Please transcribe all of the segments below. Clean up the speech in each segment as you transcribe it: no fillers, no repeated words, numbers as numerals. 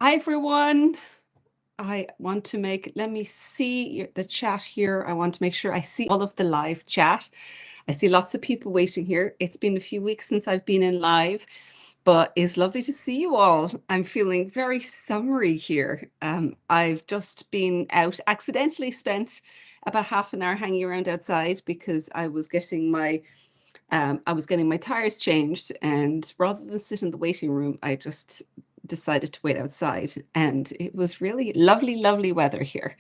Hi, everyone. I want to let me see the chat here. I want to make sure I see all of the live chat. I see lots of people waiting here. It's been a few weeks since I've been in live, but it's lovely to see you all. I'm feeling very summery here. I've just been out, accidentally spent about half an hour hanging around outside because I was getting my tires changed, and rather than sit in the waiting room, I just decided to wait outside, and it was really lovely, lovely weather here.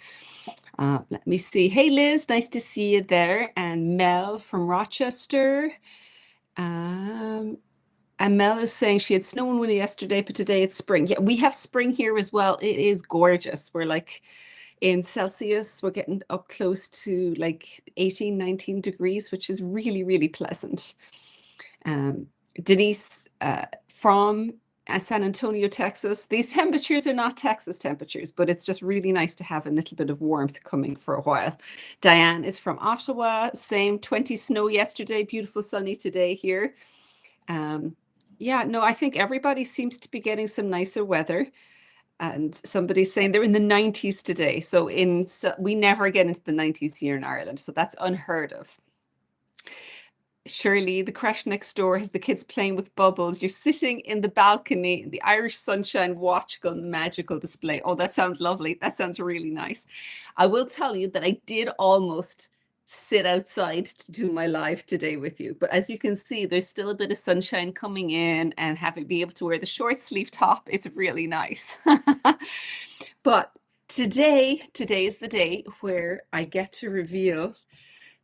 Let me see. Hey, Liz, nice to see you there. And Mel from Rochester. And Mel is saying she had snow and wind yesterday, but today it's spring. Yeah, we have spring here as well. It is gorgeous. We're like in Celsius, we're getting up close to like 18, 19 degrees, which is really, really pleasant. Denise from San Antonio, Texas. These temperatures are not Texas temperatures, but it's just really nice to have a little bit of warmth coming for a while. Diane is from Ottawa. Same 20 snow yesterday, beautiful sunny today here. Yeah, no, I think everybody seems to be getting some nicer weather. And somebody's saying they're in the 90s today. So we never get into the 90s here in Ireland. So that's unheard of. Shirley, the crash next door has the kids playing with bubbles. You're sitting in the balcony in the Irish sunshine watching the magical display. Oh, that sounds lovely. That sounds really nice. I will tell you that I did almost sit outside to do my live today with you. But as you can see, there's still a bit of sunshine coming in, and be able to wear the short sleeve top, it's really nice. But today is the day where I get to reveal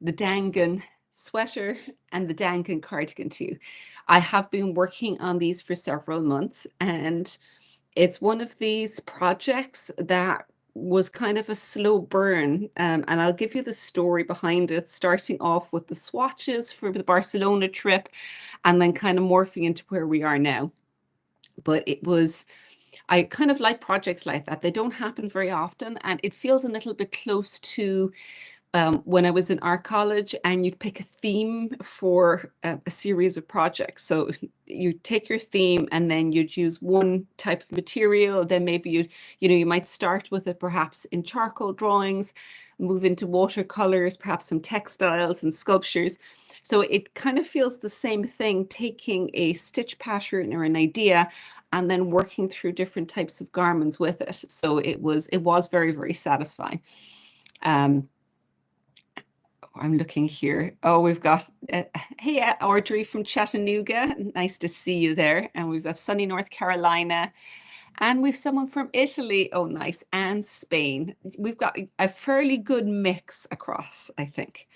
the Dangan sweater and the Dangan cardigan to you. I have been working on these for several months, and it's one of these projects that was kind of a slow burn. And I'll give you the story behind it, starting off with the swatches for the Barcelona trip and then kind of morphing into where we are now. But I kind of like projects like that. They don't happen very often, and it feels a little bit close to when I was in art college, and you'd pick a theme for a series of projects. So you take your theme and then you'd use one type of material. Then maybe you might start with it perhaps in charcoal drawings, move into watercolors, perhaps some textiles and sculptures. So it kind of feels the same thing, taking a stitch pattern or an idea and then working through different types of garments with it. So it was very, very satisfying. I'm looking here. Oh, we've got, hey, Audrey from Chattanooga. Nice to see you there. And we've got sunny North Carolina. And we've someone from Italy. Oh, nice. And Spain. We've got a fairly good mix across, I think.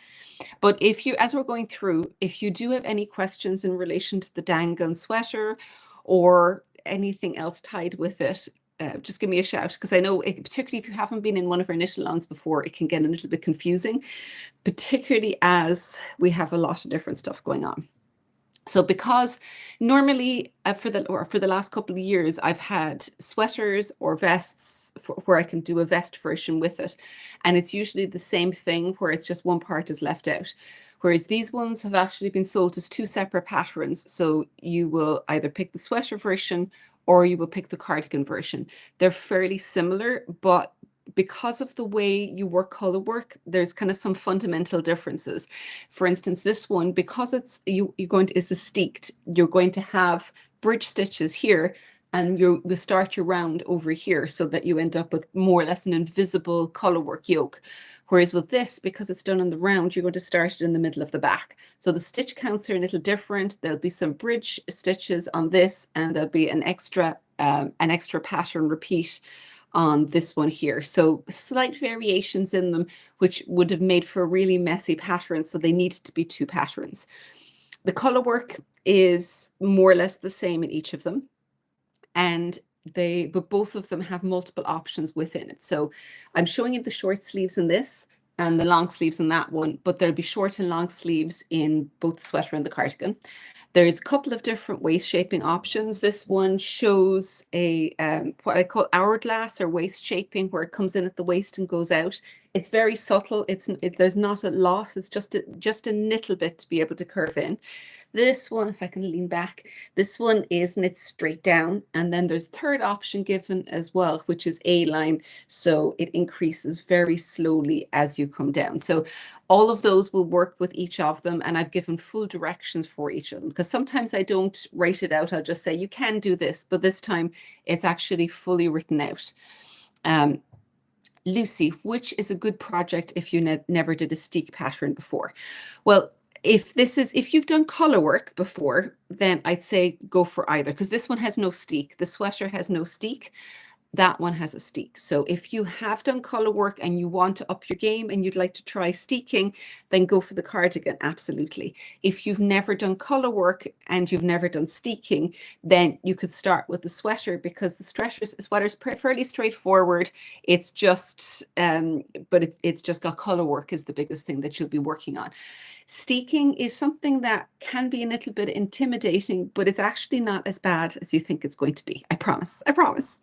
But as we're going through, if you do have any questions in relation to the Dangan sweater or anything else tied with it, just give me a shout, because I know, particularly if you haven't been in one of our knit alongs before, it can get a little bit confusing, particularly as we have a lot of different stuff going on. So because normally for the last couple of years, I've had sweaters or vests where I can do a vest version with it. And it's usually the same thing where it's just one part is left out. Whereas these ones have actually been sold as two separate patterns. So you will either pick the sweater version or you will pick the cardigan version. They're fairly similar, but because of the way you work color work, there's kind of some fundamental differences. For instance, this one, because it's a steeked, you're going to have bridge stitches here, and you start your round over here so that you end up with more or less an invisible color work yoke. Whereas with this, because it's done on the round, you're going to start it in the middle of the back. So the stitch counts are a little different. There'll be some bridge stitches on this, and there'll be an extra pattern repeat on this one here. So slight variations in them, which would have made for a really messy pattern. So they needed to be two patterns. The color work is more or less the same in each of them. But both of them have multiple options within it. So I'm showing you the short sleeves in this and the long sleeves in that one, but there'll be short and long sleeves in both the sweater and the cardigan. There's a couple of different waist shaping options. This one shows a what I call hourglass or waist shaping, where it comes in at the waist and goes out. It's very subtle. There's not a lot. It's just a little bit to be able to curve in. This one, if I can lean back, this one is knit straight down. And then there's third option given as well, which is A-line. So it increases very slowly as you come down. So all of those will work with each of them. And I've given full directions for each of them because sometimes I don't write it out. I'll just say, you can do this, but this time it's actually fully written out. Lucy, which is a good project if you never did a steek pattern before? Well, if you've done Colourwork before, then I'd say go for either, because this one has no steek. The sweater has no steek. That one has a steek. So if you have done Colourwork and you want to up your game and you'd like to try steeking, then go for the cardigan, absolutely. If you've never done Colourwork and you've never done steeking, then you could start with the sweater, because the sweater's fairly straightforward. It's just, but it's just got Colourwork is the biggest thing that you'll be working on. Steeking is something that can be a little bit intimidating, but it's actually not as bad as you think it's going to be. I promise. I promise.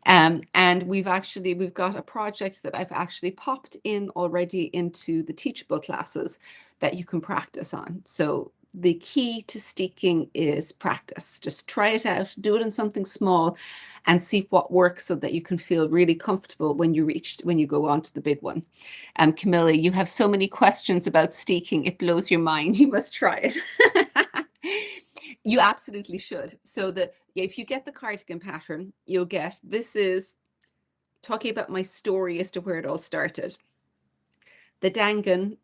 And we've got a project that I've actually popped in already into the teachable classes that you can practice on. So the key to steeking is practice. Just try it out, do it in something small and see what works so that you can feel really comfortable when you go on to the big one. Camilla, you have so many questions about steeking. It blows your mind. You must try it. You absolutely should. So if you get the cardigan pattern, you'll get, this is talking about my story as to where it all started. The Dangan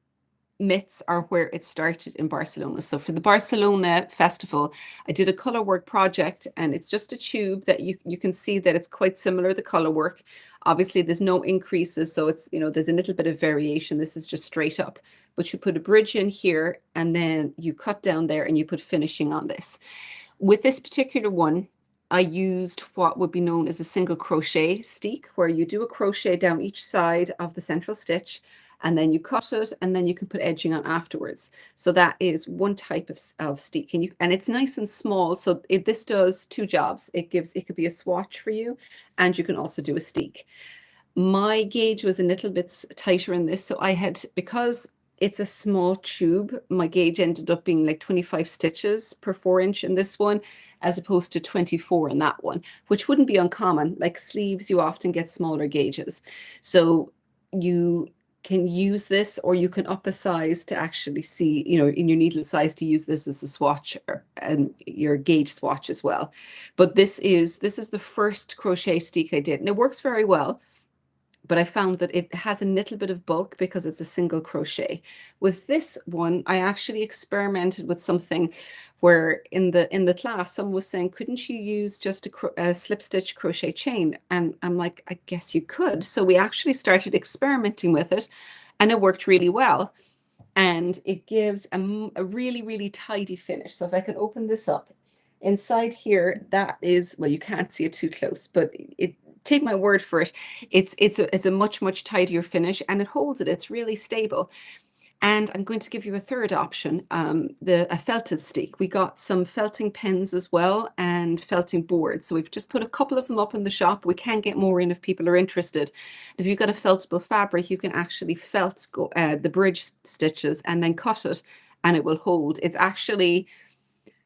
mitts are where it started in Barcelona. So for the Barcelona festival, I did a Colourwork project, and it's just a tube that you can see that it's quite similar, the Colourwork. Obviously, there's no increases, so it's, there's a little bit of variation. This is just straight up. But you put a bridge in here, and then you cut down there, and you put finishing on this. With this particular one, I used what would be known as a single crochet steek, where you do a crochet down each side of the central stitch, and then you cut it, and then you can put edging on afterwards. So that is one type of steek, and it's nice and small. So this does two jobs. It could be a swatch for you, and you can also do a steek. My gauge was a little bit tighter in this, so because it's a small tube, my gauge ended up being like 25 stitches per 4-inch in this one, as opposed to 24 in that one, which wouldn't be uncommon. Like sleeves, you often get smaller gauges. So you can use this, or you can up a size to actually see, in your needle size, to use this as a swatch and your gauge swatch as well. But this is the first crochet steek I did, and it works very well. But I found that it has a little bit of bulk because it's a single crochet. With this one, I actually experimented with something where in the class, someone was saying, couldn't you use just a slip stitch crochet chain? And I'm like, I guess you could. So we actually started experimenting with it, and it worked really well. And it gives a really, really tidy finish. So if I can open this up, inside here, that is, well, you can't see it too close, but take my word for it, it's a much, much tidier finish, and it holds it. It's really stable. And I'm going to give you a third option, a felted steek. We got some felting pens as well, and felting boards. So we've just put a couple of them up in the shop. We can get more in if people are interested. If you've got a feltable fabric, you can actually felt the bridge stitches and then cut it, and it will hold. It's actually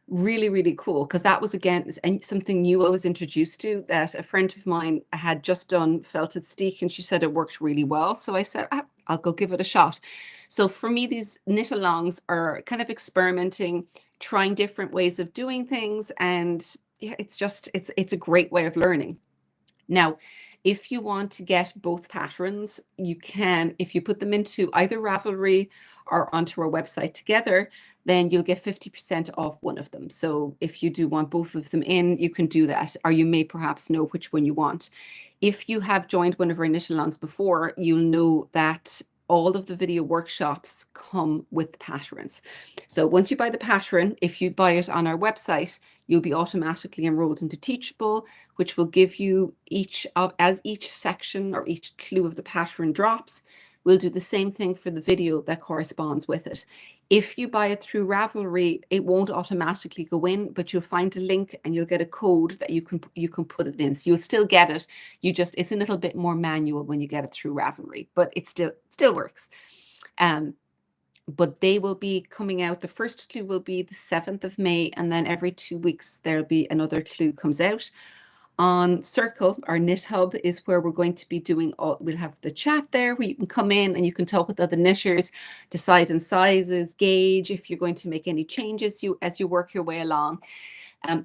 really, really cool, because that was, again, something new I was introduced to, that a friend of mine had just done felted steek, and she said it worked really well. So I said, I'll go give it a shot. So for me, these knit alongs are kind of experimenting, trying different ways of doing things, and yeah, it's a great way of learning. Now, if you want to get both patterns, you can, if you put them into either Ravelry or onto our website together, then you'll get 50% off one of them. So if you do want both of them in, you can do that, or you may perhaps know which one you want. If you have joined one of our knit alongs before, you'll know that all of the video workshops come with patterns. So once you buy the pattern, if you buy it on our website, you'll be automatically enrolled into Teachable, which will give you as each section or each clue of the pattern drops, we'll do the same thing for the video that corresponds with it. If you buy it through Ravelry, it won't automatically go in, but you'll find a link and you'll get a code that you can put it in. So you'll still get it. It's a little bit more manual when you get it through Ravelry, but it still works. but they will be coming out. The first clue will be the 7th of May, and then every 2 weeks there'll be another clue comes out. On Circle, our knit hub is where we're going to be doing all, we'll have the chat there where you can come in and you can talk with other knitters, decide on sizes, gauge if you're going to make any changes as you work your way along.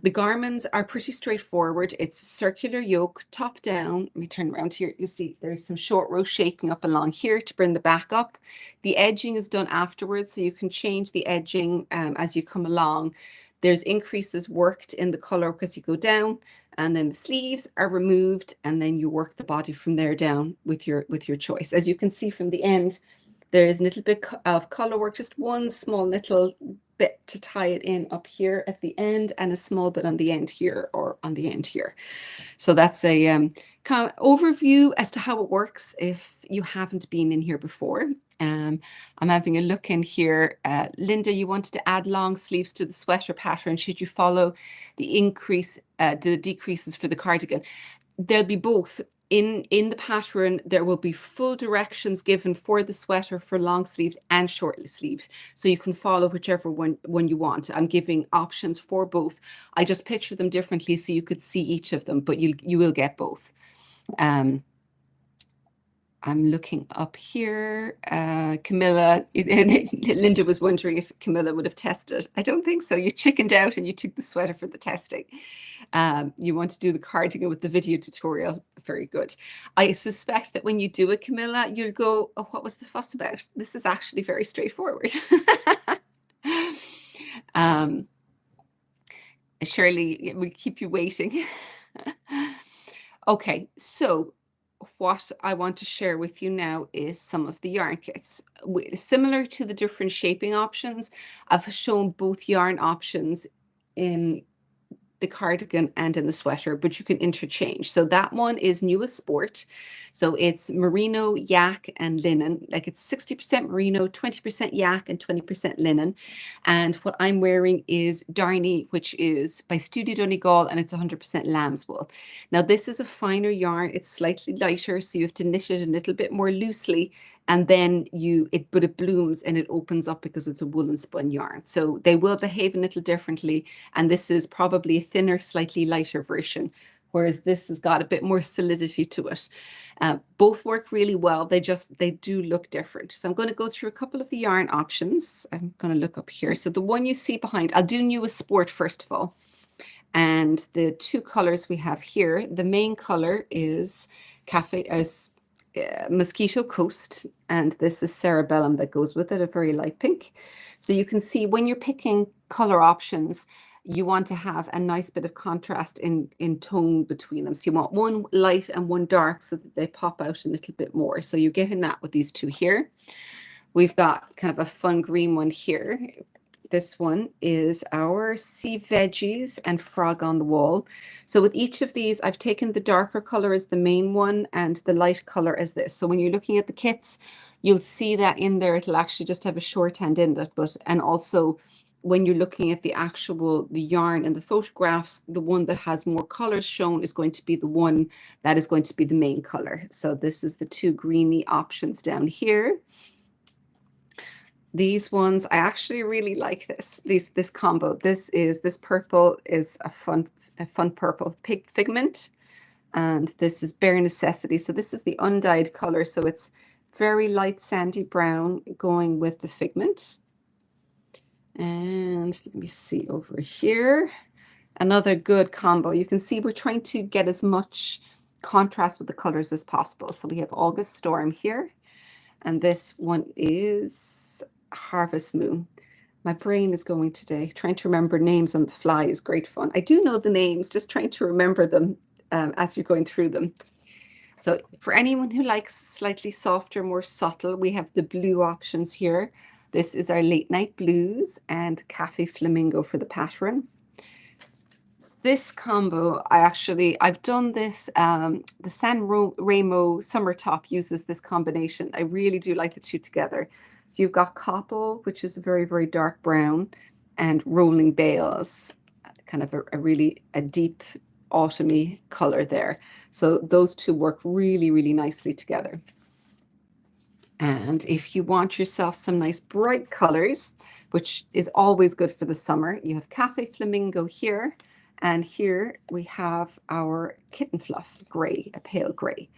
The garments are pretty straightforward. It's circular yoke, top down. Let me turn around here. You see there's some short row shaping up along here to bring the back up. The edging is done afterwards, so you can change the edging as you come along. There's increases worked in the color because you go down, and then the sleeves are removed, and then you work the body from there down with your choice. As you can see from the end, there is a little bit of color work, just one small little bit to tie it in up here at the end, and a small bit on the end here or on the end here. So that's a kind of overview as to how it works if you haven't been in here before. I'm having a look in here. Linda, you wanted to add long sleeves to the sweater pattern. Should you follow the decreases for the cardigan? There'll be both. In the pattern, there will be full directions given for the sweater for long sleeves and short sleeves. So you can follow whichever one you want. I'm giving options for both. I just picture them differently so you could see each of them, but you will get both. I'm looking up here. Camilla, Linda was wondering if Camilla would have tested. I don't think so. You chickened out and you took the sweater for the testing. You want to do the cardigan with the video tutorial. Very good. I suspect that when you do it, Camilla, you'll go, oh, what was the fuss about? This is actually very straightforward. Shirley, we'll keep you waiting. Okay, so what I want to share with you now is some of the yarn kits. Similar to the different shaping options, I've shown both yarn options in the cardigan and in the sweater, but you can interchange. So that one is Nua Sport. So it's merino, yak, and linen. Like it's 60% merino, 20% yak, and 20% linen. And what I'm wearing is Darnie, which is by Studio Donegal, and it's 100% lamb's wool. Now this is a finer yarn. It's slightly lighter, so you have to knit it a little bit more loosely, and then but it blooms and it opens up because it's a woolen spun yarn. So they will behave a little differently, and this is probably a thinner, slightly lighter version, whereas this has got a bit more solidity to it. Both work really well. They do look different. So I'm going to go through a couple of the yarn options. I'm going to look up here. So the one you see behind, I'll do Nua Sport first of all. And the two colors we have here, the main color is Mosquito Coast, and this is Cerebellum that goes with it, a very light pink. So you can see when you're picking color options, you want to have a nice bit of contrast in tone between them. So you want one light and one dark so that they pop out a little bit more. So you're getting that with these two here. We've got kind of a fun green one here. This one is our Sea Veggies and Frog on the Wall. So with each of these, I've taken the darker color as the main one and the light color as this. So when you're looking at the kits, you'll see that in there, it'll actually just have a shorthand in it. And also when you're looking at the yarn and the photographs, the one that has more colors shown is going to be the one that is going to be the main color. So this is the two greeny options down here. These ones, I actually really like this combo. This purple is a fun purple pigment, and this is Bare Necessity. So this is the undyed color. So it's very light sandy brown going with the figment. And let me see over here. Another good combo. You can see we're trying to get as much contrast with the colors as possible. So we have August Storm here, and this one is Harvest Moon. My brain is going today. Trying to remember names on the fly is great fun. I do know the names, just trying to remember them as you're going through them. So for anyone who likes slightly softer, more subtle, we have the blue options here. This is our Late Night Blues and Cafe Flamingo for the pattern. This combo, I've done this, the San Remo Summer Top uses this combination. I really do like the two together. So you've got Copple, which is a very, very dark brown, and Rolling Bales, kind of a deep autumny color there. So those two work really, really nicely together. And if you want yourself some nice bright colors, which is always good for the summer, you have Cafe Flamingo here. And here we have our Kitten Fluff gray, a pale gray.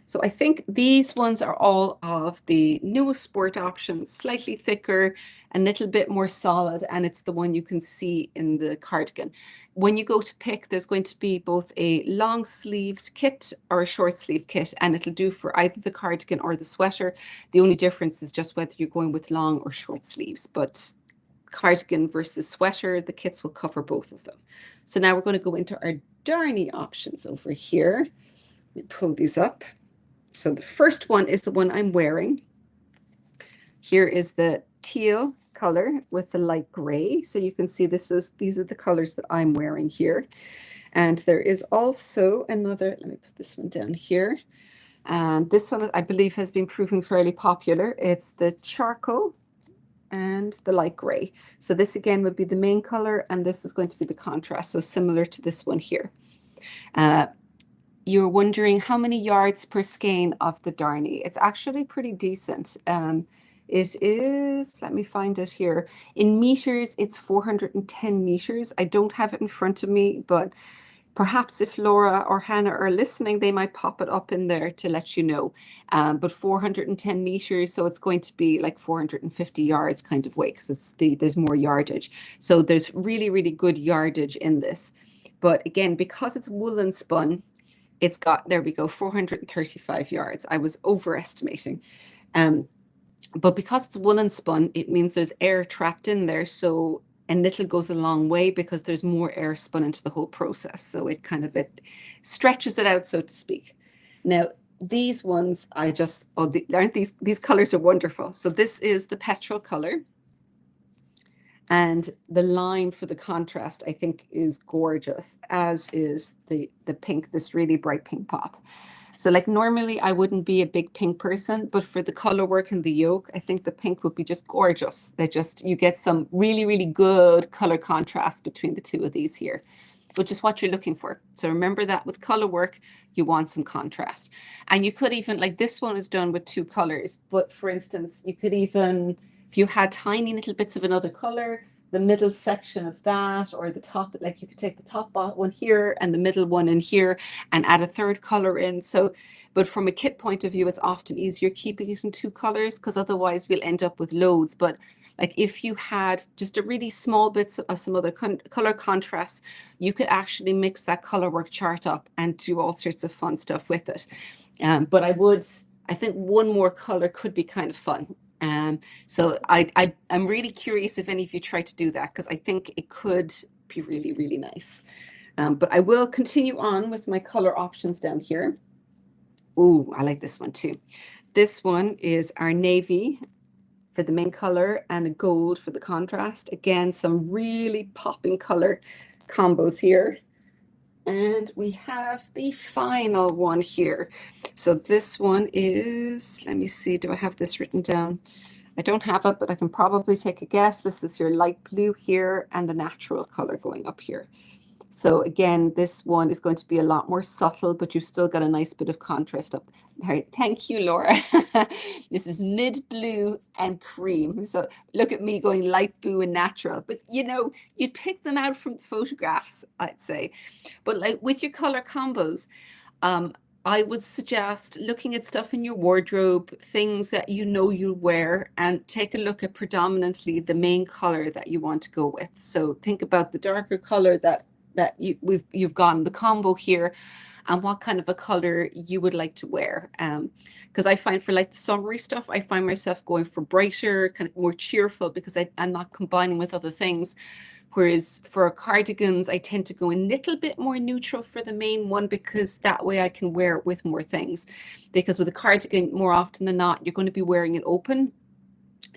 So I think these ones are all of the Nua Sport options, slightly thicker, a little bit more solid, and it's the one you can see in the cardigan. When you go to pick, there's going to be both a long sleeved kit or a short sleeve kit, and it'll do for either the cardigan or the sweater. The only difference is just whether you're going with long or short sleeves, but cardigan versus sweater, the kits will cover both of them. So now we're going to go into our Darnie options over here. Let me pull these up. So the first one is the one I'm wearing. Here is the teal color with the light gray. So you can see these are the colors that I'm wearing here. And there is also another, let me put this one down here. And this one I believe has been proving fairly popular. It's the charcoal and the light gray. So this again would be the main color, and this is going to be the contrast. So similar to this one here. You're wondering how many yards per skein of the Darnie. It's actually pretty decent. It is, let me find it here. In meters, it's 410 meters. I don't have it in front of me, but perhaps if Laura or Hannah are listening, they might pop it up in there to let you know. But 410 meters, so it's going to be like 450 yards kind of way, because there's more yardage. So there's really, really good yardage in this. But again, because it's woolen spun, it's got, there we go, 435 yards. I was overestimating. But because it's woolen spun, it means there's air trapped in there. So, and little goes a long way because there's more air spun into the whole process. So it kind of, it stretches it out, so to speak. Now, these ones, aren't these colors are wonderful. So this is the petrol color. And the line for the contrast, I think, is gorgeous, as is the pink, this really bright pink pop. So like normally I wouldn't be a big pink person, but for the color work and the yoke, I think the pink would be just gorgeous. You get some really, really good color contrast between the two of these here, which is what you're looking for. So remember that with color work, you want some contrast. And you could even, like this one is done with two colors, but for instance, you could even, if you had tiny little bits of another color, the middle section of that, or the top, like you could take the top one here and the middle one in here and add a third color in. So, but from a kit point of view, it's often easier keeping it in two colors, because otherwise we'll end up with loads. But like if you had just a really small bits of some other color contrasts, you could actually mix that color work chart up and do all sorts of fun stuff with it. But I think one more color could be kind of fun. So I'm really curious if any of you try to do that, because I think it could be really, really nice. But I will continue on with my color options down here. Ooh, I like this one too. This one is our navy for the main color and a gold for the contrast. Again, some really popping color combos here. And we have the final one here. So this one is, let me see, do I have this written down? I don't have it, but I can probably take a guess. This is your light blue here and the natural color going up here. So again, this one is going to be a lot more subtle, but you've still got a nice bit of contrast up. All right, thank you, Laura. This is mid blue and cream. So look at me going light blue and natural, but you know, you'd pick them out from the photographs, I'd say. But like with your color combos, I would suggest looking at stuff in your wardrobe, things that you know you'll wear, and take a look at predominantly the main color that you want to go with. So think about the darker color that you've got in the combo here, and what kind of a color you would like to wear. Because I find for like the summery stuff, I find myself going for brighter, kind of more cheerful, because I'm not combining with other things. Whereas for cardigans, I tend to go a little bit more neutral for the main one, because that way I can wear it with more things. Because with a cardigan, more often than not, you're going to be wearing it open.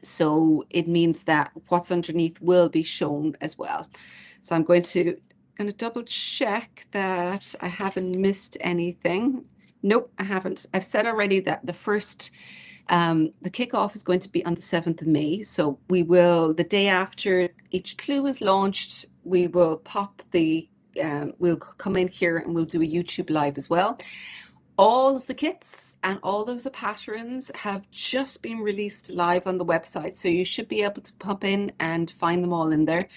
So it means that what's underneath will be shown as well. So I'm going to double check that I haven't missed anything. Nope, I haven't. I've said already that the kickoff is going to be on the 7th of May. So we will, the day after each clue is launched, we will pop we'll come in here and we'll do a YouTube live as well. All of the kits and all of the patterns have just been released live on the website, so you should be able to pop in and find them all in there.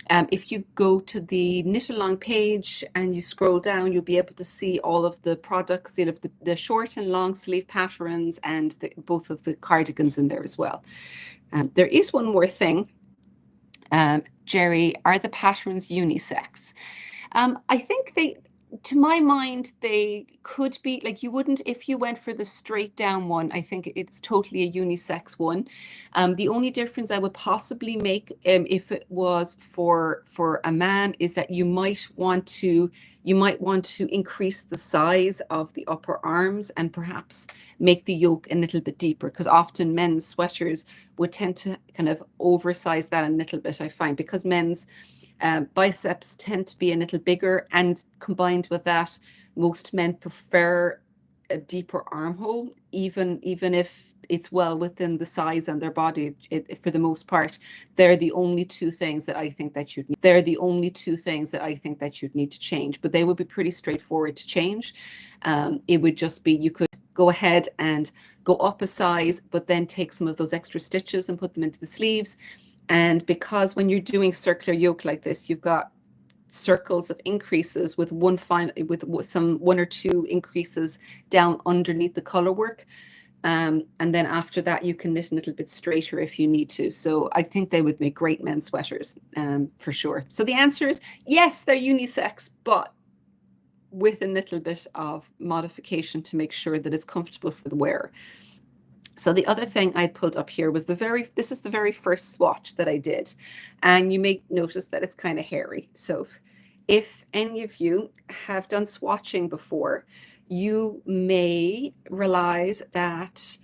If you go to the knit along page and you scroll down, you'll be able to see all of the products, you know, the short and long sleeve patterns and both of the cardigans in there as well. There is one more thing. Jerry, are the patterns unisex? I think to my mind, they could be like, you wouldn't, if you went for the straight down one, I think it's totally a unisex one. The only difference I would possibly make if it was for a man is that you might want to increase the size of the upper arms and perhaps make the yoke a little bit deeper, because often men's sweaters would tend to kind of oversize that a little bit, I find, because men's biceps tend to be a little bigger, and combined with that, most men prefer a deeper armhole, even if it's well within the size and their body. For the most part, they're the only two things that I think that you'd need. They're the only two things that I think that you'd need to change, but they would be pretty straightforward to change. It would just be, you could go ahead and go up a size, but then take some of those extra stitches and put them into the sleeves. And because when you're doing circular yoke like this, you've got circles of increases with one or two increases down underneath the color work. And then after that, you can knit a little bit straighter if you need to. So I think they would make great men's sweaters, for sure. So the answer is yes, they're unisex, but with a little bit of modification to make sure that it's comfortable for the wearer. So the other thing I pulled up here was this is the very first swatch that I did. And you may notice that it's kind of hairy. So if any of you have done swatching before, you may realize that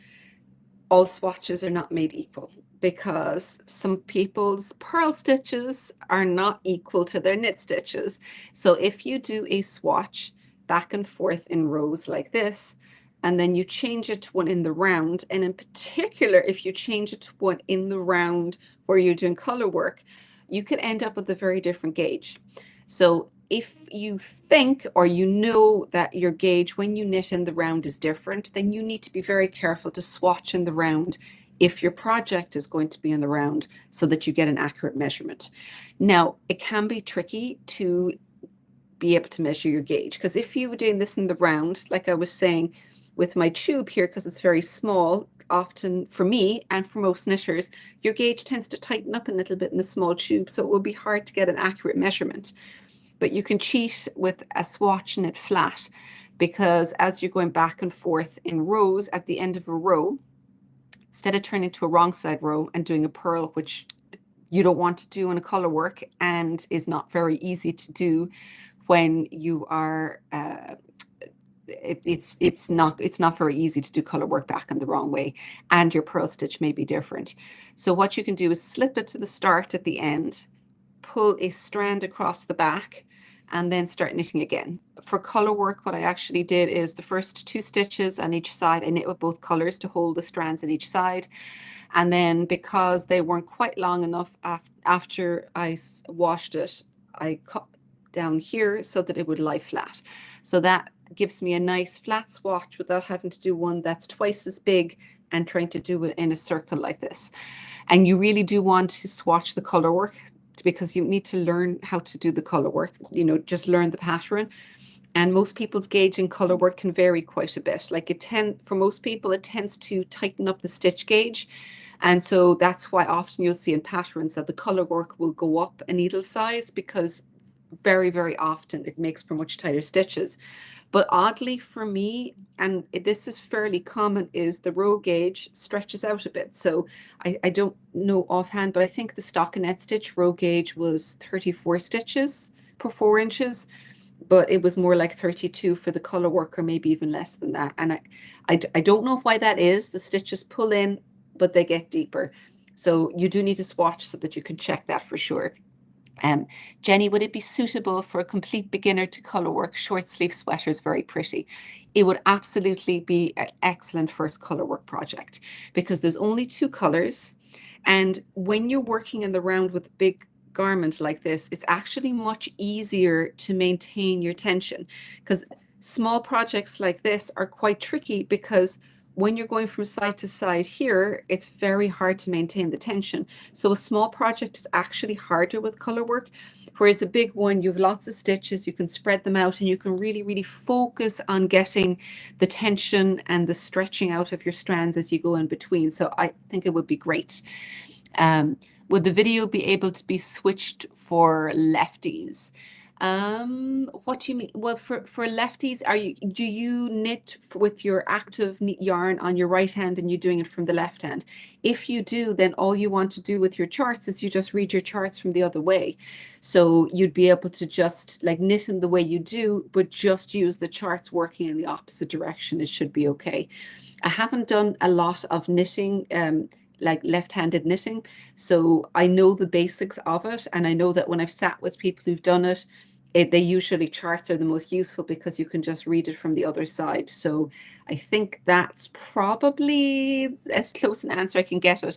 all swatches are not made equal, because some people's purl stitches are not equal to their knit stitches. So if you do a swatch back and forth in rows like this, and then you change it to one in the round, and in particular, if you change it to one in the round where you're doing color work, you could end up with a very different gauge. So if you think or you know that your gauge when you knit in the round is different, then you need to be very careful to swatch in the round if your project is going to be in the round, so that you get an accurate measurement. Now, it can be tricky to be able to measure your gauge, because if you were doing this in the round, like I was saying, with my tube here, because it's very small, often for me and for most knitters, your gauge tends to tighten up a little bit in the small tube, so it will be hard to get an accurate measurement. But you can cheat with a swatch knit flat, because as you're going back and forth in rows, at the end of a row, instead of turning to a wrong side row and doing a purl, which you don't want to do in a color work and is not very easy to do when you are it's not very easy to do color work back in the wrong way, and your purl stitch may be different. So what you can do is slip it to the start at the end, pull a strand across the back, and then start knitting again. For color work, what I actually did is the first 2 stitches on each side, I knit with both colors to hold the strands on each side. And then, because they weren't quite long enough after I washed it, I cut down here so that it would lie flat. So that gives me a nice flat swatch without having to do one that's twice as big and trying to do it in a circle like this. And you really do want to swatch the color work, because you need to learn how to do the color work, just learn the pattern. And most people's gauge in color work can vary quite a bit. Like for most people, it tends to tighten up the stitch gauge. And so that's why often you'll see in patterns that the color work will go up a needle size, because very, very often it makes for much tighter stitches. But oddly for me, and this is fairly common, is the row gauge stretches out a bit. So I don't know offhand, but I think the stockinette stitch row gauge was 34 stitches per 4 inches, but it was more like 32 for the color work, or maybe even less than that. And I don't know why that is. The stitches pull in, but they get deeper. So you do need to swatch so that you can check that for sure. Jenny, would it be suitable for a complete beginner to color work? Short sleeve sweaters, very pretty. It would absolutely be an excellent first color work project, because there's only 2 colors. And when you're working in the round with a big garment like this, it's actually much easier to maintain your tension, because small projects like this are quite tricky because when you're going from side to side here, it's very hard to maintain the tension. So a small project is actually harder with Colourwork, whereas a big one, you have lots of stitches, you can spread them out and you can really, really focus on getting the tension and the stretching out of your strands as you go in between. So I think it would be great. Would the video be able to be switched for lefties? What do you mean? Well, for lefties, do you knit with your active knit yarn on your right hand and you're doing it from the left hand? If you do, then all you want to do with your charts is you just read your charts from the other way. So you'd be able to just like knit in the way you do, but just use the charts working in the opposite direction. It should be okay. I haven't done a lot of knitting, like left-handed knitting, so I know the basics of it, and I know that when I've sat with people who've done it, they usually charts are the most useful because you can just read it from the other side. So I think that's probably as close an answer I can get it.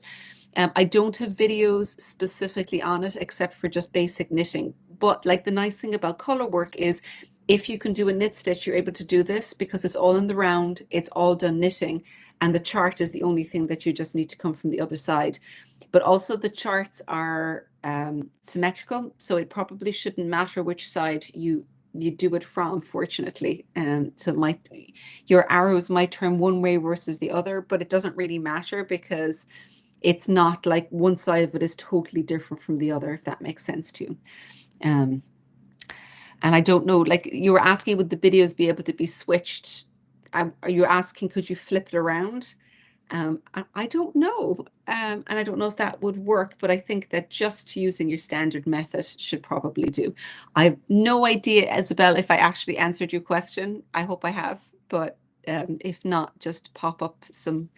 I don't have videos specifically on it except for just basic knitting. But like the nice thing about Colourwork is if you can do a knit stitch, you're able to do this because it's all in the round, it's all done knitting, and the chart is the only thing that you just need to come from the other side. But also the charts are symmetrical, so it probably shouldn't matter which side you do it from, fortunately. So your arrows might turn one way versus the other, but it doesn't really matter because it's not like one side of it is totally different from the other, if that makes sense to you. And I don't know, like you were asking, would the videos be able to be switched? Are you asking, could you flip it around? I don't know. And I don't know if that would work, but I think that just using your standard method should probably do. I have no idea, Isabel, if I actually answered your question. I hope I have, but if not, just pop up some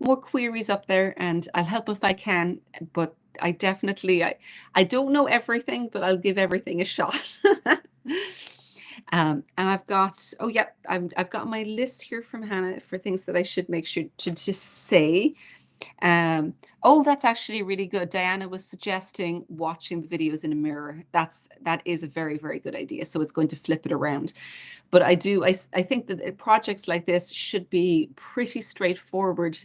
more queries up there and I'll help if I can. But I definitely, I don't know everything, but I'll give everything a shot. And I've got, oh yeah, I've got my list here from Hannah for things that I should make sure to just say. Oh, that's actually really good. Diana was suggesting watching the videos in a mirror. That is a very, very good idea. So it's going to flip it around. But I think that projects like this should be pretty straightforward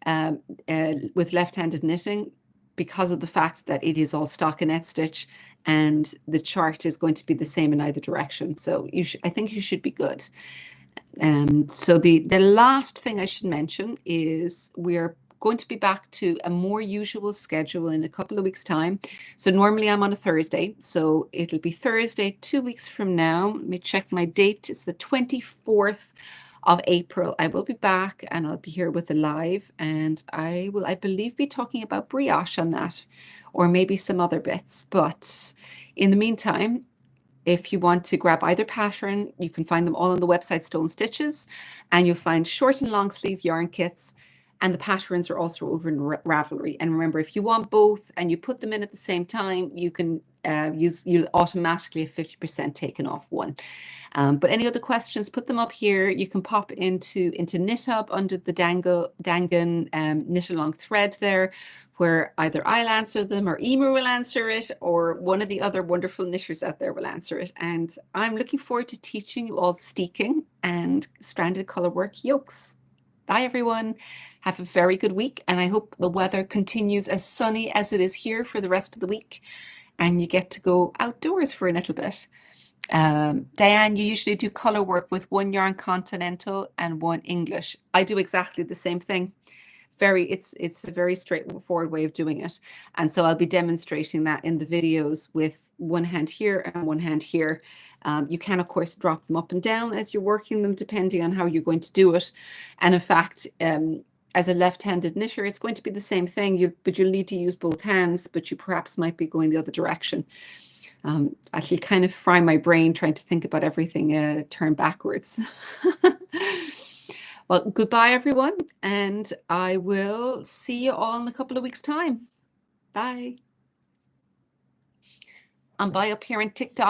with left-handed knitting because of the fact that it is all stockinette stitch and the chart is going to be the same in either direction. So I think you should be good. So the last thing I should mention is we're going to be back to a more usual schedule in a couple of weeks' time. So normally I'm on a Thursday, so it'll be Thursday 2 weeks from now. Let me check my date. It's the 24th of April. I will be back and I'll be here with a live, and I will, I believe, be talking about brioche on that, or maybe some other bits. But in the meantime, if you want to grab either pattern, you can find them all on the website Stone Stitches, and you'll find short and long sleeve yarn kits. And the patterns are also over in Ravelry. And remember, if you want both and you put them in at the same time, you can you'll automatically have 50% taken off one. But any other questions, put them up here. You can pop into KnitHub under the Dangan knit along thread there, where either I'll answer them or Emer will answer it, or one of the other wonderful knitters out there will answer it. And I'm looking forward to teaching you all steeking and stranded Colourwork yokes. Bye, everyone. Have a very good week, and I hope the weather continues as sunny as it is here for the rest of the week, and you get to go outdoors for a little bit. Diane, you usually do Colourwork with one yarn continental and one English. I do exactly the same thing. It's a very straightforward way of doing it. And so I'll be demonstrating that in the videos with one hand here and one hand here. You can, of course, drop them up and down as you're working them, depending on how you're going to do it. And in fact, as a left-handed knitter, it's going to be the same thing, but you'll need to use both hands, but you perhaps might be going the other direction. I'll kind of fry my brain trying to think about everything turned backwards. Well, goodbye, everyone, and I will see you all in a couple of weeks' time. Bye. And bye up here on TikTok.